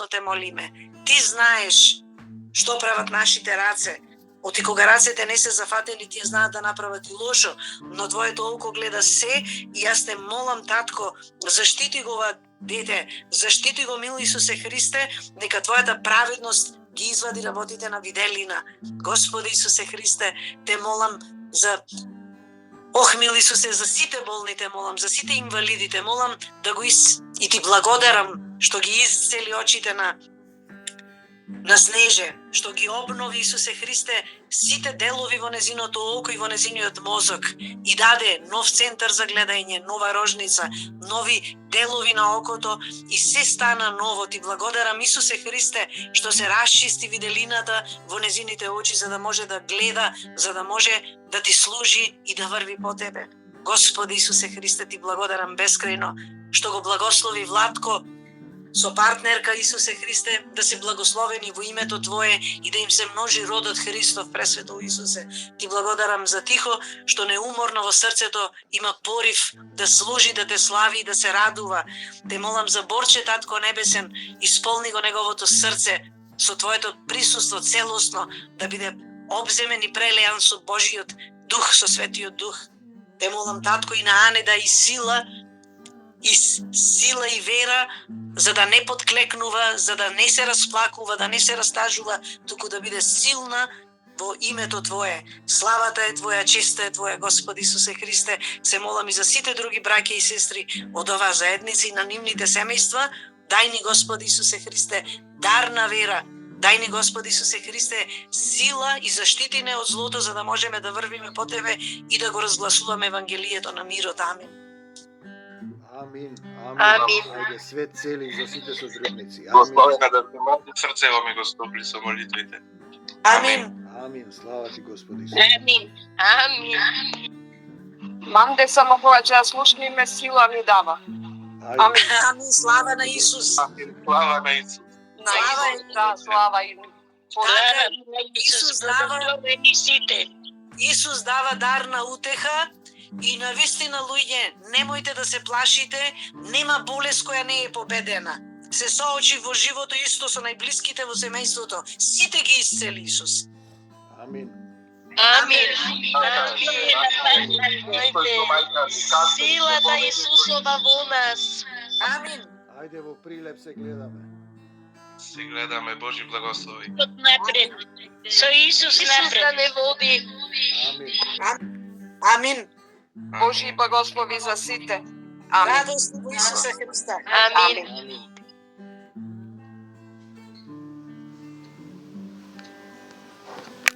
селосно те молиме. Ти знаеш што прават нашите раце. Оти кога рацете не се зафатени, тие знаат да направат и лошо, но твоето око гледа се и јас те молам, татко, заштити го ова дете, заштити го, мил Исусе Христе, нека твојата праведност ги извади работите на виделина. Господи Исусе Христе, те молам за мил Исусе, за сите болни те молам, за сите инвалидите, молам да го и ти благодарам што ги исцели очите на Снеже, што ги обнови Исусе Христе сите делови во незиното око и во незиниот мозок и даде нов центар за гледање, нова рожница, нови делови на окото и се стана ново. Ти благодарам Исусе Христе што се расчисти виделината во незините очи за да може да гледа, за да може да ти служи и да врви по тебе. Господи Исусе Христе, ти благодарам бескрајно што го благослови Владко со партнерка Исусе Христе, да се благословени во името Твое и да им се множи родот Христов, пресвето Исусе. Ти благодарам за Тихо, што неуморно во срцето има порив да служи, да те слави и да се радува. Те молам за Борче, Татко Небесен, исполни го неговото срце со Твоето присуство целосно, да биде обземен и прелеан со Божиот Дух, со Светиот Дух. Те молам, Татко, и на Ане да и сила и вера, за да не подклекнува, за да не се расплакува, да не се растажува, туку да биде силна во името Твое. Славата е Твоја, честа е Твоја, Господи Исусе Христе. Се молам и за сите други браќа и сестри од оваа заедница и на нивните семејства. Дај ни, Господи Исусе Христе, дар на вера. Дај ни, Господи Исусе Христе, сила и заштити не од злото, за да можеме да врвиме по Тебе и да го разгласуваме Евангелието на мирот. Амин. Амин. Амин. Ајде, свет цели за сите сотрудници. Благословена да те маде срцево ми го стопли со молитвите. Амин. Амин. Слава ти, Господи Исус. Амин. Амин. Манде само повеќе да слушни ме сила ми дава. Амин. Амин. Слава на Исус. Амин. Слава на Исус. Слава и да, слава и Исус дава дар на утеха и на вистина, луѓе, немојте да се плашите, нема болест која не е победена. Се соочи во живото исто со најблиските во семејството. Сите ги исцели Исус. Амин. Амин. Силата Исусова во нас. Амин. Ајде во прилеп се гледаме. Се гледаме, Божи благослови. Напред. Со Исус напред. Не води. Амин. Амин. Божи благослови за сите. Амин. Радост во Исуса Христа. Амин. Амин.